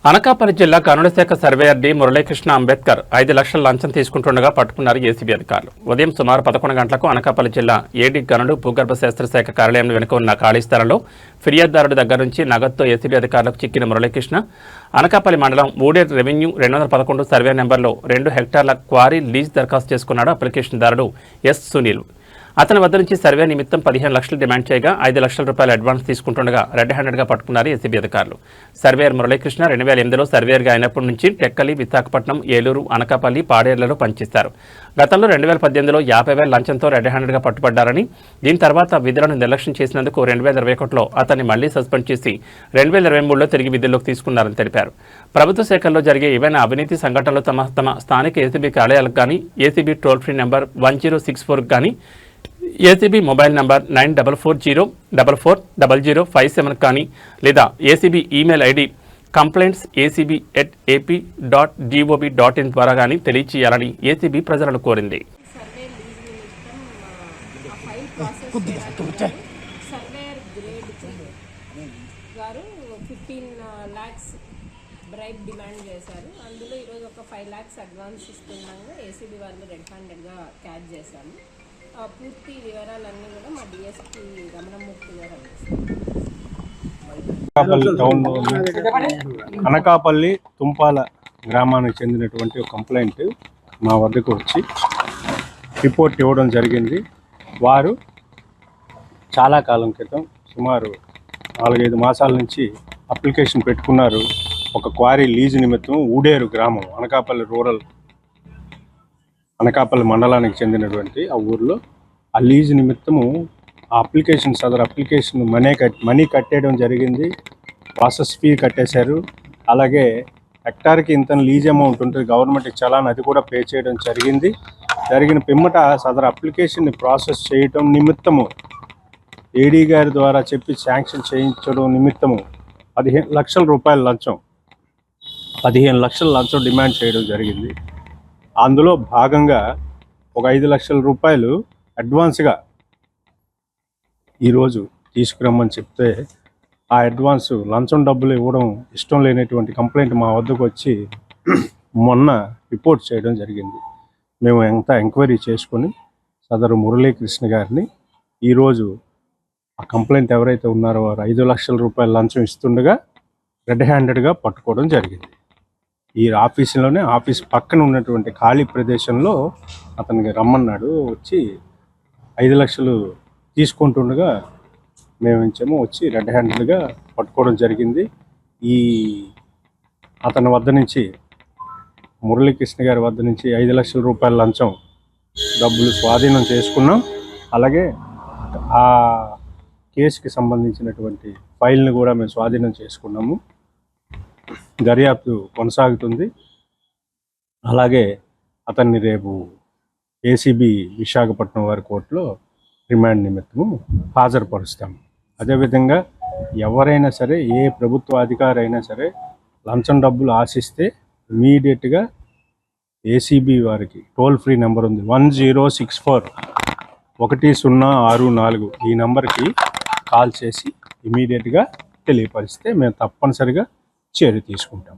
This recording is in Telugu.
అనకాపల్లి జిల్లా గనుల శాఖ సర్వేయర్ డి మురళీకృష్ణ అంబేద్కర్ 5 లక్షల లంచం తీసుకుంటుండగా పట్టుకున్నారు ఏసీబీ అధికారులు. ఉదయం సుమారు 11 గంటలకు అనకాపల్లి జిల్లా ఏడీ గనులు భూగర్భ శాస్త్ర శాఖ కార్యాలయం వెనుక ఉన్న ఖాళీ స్థలంలో ఫిర్యాదుదారుడి దగ్గర నుంచి నగదుతో ఏసీబీ అధికారులకు చిక్కిన మురళీకృష్ణ అనకాపల్లి మండలం ఊడేరు రెవెన్యూ 211 సర్వే నెంబర్లో 2 హెక్టార్ల క్వారీ లీజ్ దరఖాస్తు చేసుకున్నాడు అప్లికేషన్దారుడు ఎస్ సునీల్. అతని వద్ద నుంచి సర్వే నిమిత్తం 15 లక్షలు డిమాండ్ చేయగా 5 లక్షల రూపాయల అడ్వాన్స్ తీసుకుంటుండగా రెడ్ హ్యాండెడ్గా పట్టుకున్నారు ఏసీబీ అధికారులు. సర్వేయర్ మురళీకృష్ణ 2008లో సర్వేయర్గా అయినప్పటి నుంచి టెక్కలి, విశాఖపట్నం, ఏలూరు, అనకాపల్లి, పాడేర్లలో పనిచేశారు. గతంలో 2018లో 50,000 లంచంతో రెడ్ హ్యాండెడ్గా పట్టుబడ్డారని, దీని తర్వాత విధులను నిర్లక్ష్యం చేసినందుకు 2021లో అతన్ని మళ్లీ సస్పెండ్ చేసి 2023లో తిరిగి విధుల్లోకి తీసుకున్నారని తెలిపారు. ప్రభుత్వ శాఖల్లో జరిగే ఏవైనా అవినీతి సంఘటనలు తమ స్థానిక ఏసీబీ కార్యాలయాలకు కానీ, ఏసీబీ టోల్ ఫ్రీ నెంబర్ 1064 కానీ, ఏసీబీ మొబైల్ నంబర్ 9440440057 కానీ లేదా ఏసీబీ ఈమెయిల్ ఐడి complaints@acb.gov.in ద్వారా కానీ తెలియచేయాలని ఏసీబీ ప్రజలను కోరింది. బ్రైబ్ డిమాండ్ చేశారు. అందులో ఈరోజు ఒక 5 lakhs అడ్వాన్స్ ఇస్తుండగా ఏసీబీ వాళ్ళు రెడ్ హ్యాండెడ్గా క్యాచ్ చేశాము. పూర్తి వివరాలన్నీ కూడా మా డిఎస్పీ రమణమూర్తి గారు అందిస్తారు. అనకాపల్లి తుంపాల గ్రామానికి చెందినటువంటి ఒక కంప్లైంట్ మా వద్దకు వచ్చి రిపోర్ట్ ఇవ్వడం జరిగింది. వారు చాలా కాలం క్రితం సుమారు 4-5 మాసాల నుంచి అప్లికేషన్ పెట్టుకున్నారు. ఒక క్వారీ లీజు నిమిత్తం ఊడేరు గ్రామం అనకాపల్లి మండలానికి చెందినటువంటి ఆ ఊర్లో ఆ లీజు నిమిత్తము ఆ సదరు అప్లికేషన్ మనీ కట్టేయడం జరిగింది. ప్రాసెస్ ఫీ కట్టేశారు. అలాగే హెక్టార్కి ఇంత లీజ్ అమౌంట్ ఉంటుంది, గవర్నమెంట్కి చలాన్, అది కూడా పే చేయడం జరిగిన పిమ్మట సదరు అప్లికేషన్ని ప్రాసెస్ చేయటం నిమిత్తము ఏడీ గారి ద్వారా చెప్పి శాంక్షన్ చేయించడం నిమిత్తము 15 లక్షల రూపాయల లంచం 15 లక్షల లంచం డిమాండ్ చేయడం జరిగింది. అందులో భాగంగా ఒక 5 లక్షల రూపాయలు అడ్వాన్స్గా ఈరోజు తీసుకురమ్మని చెప్తే ఆ అడ్వాన్స్ లంచం డబ్బులు ఇవ్వడం ఇష్టం లేనటువంటి కంప్లైంట్ మా వద్దకు వచ్చి మొన్న రిపోర్ట్ చేయడం జరిగింది. మేము ఎంక్వైరీ చేసుకొని సదరు మురళీకృష్ణ గారిని ఈరోజు ఆ కంప్లైంట్ ఎవరైతే ఉన్నారో వారు 5 లక్షల రూపాయల లంచం ఇస్తుండగా రెడ్ హ్యాండెడ్గా పట్టుకోవడం జరిగింది. ఈ ఆఫీస్ పక్కన ఉన్నటువంటి ఖాళీ ప్రదేశంలో అతనికి రమ్మన్నాడు. వచ్చి 5 లక్షలు తీసుకుంటుండగా మేము వచ్చి రెడ్ హ్యాండెడ్గా పట్టుకోవడం జరిగింది. అతని వద్ద నుంచి మురళీకృష్ణ గారి వద్ద నుంచి 5 లక్షల రూపాయల లంచం డబ్బులు స్వాధీనం చేసుకున్నాం. అలాగే ఆ కేసుకి సంబంధించినటువంటి ఫైల్ని కూడా మేము స్వాధీనం చేసుకున్నాము. దర్యాప్తు కొనసాగుతుంది. అలాగే అతన్ని రేపు ఏసీబీ విశాఖపట్నం వారి కోర్టులో రిమాండ్ నిమిత్తము హాజరుపరుస్తాము. అదేవిధంగా ఎవరైనా సరే, ఏ ప్రభుత్వ అధికారి అయినా సరే లంచం డబ్బులు ఆశిస్తే ఇమీడియట్గా ఏసీబీ వారికి టోల్ ఫ్రీ నెంబర్ ఉంది 1064 1064 ఈ నెంబర్కి కాల్ చేసి ఇమీడియట్గా తెలియపరిస్తే మేము తప్పనిసరిగా చర్య తీసుకుంటాం.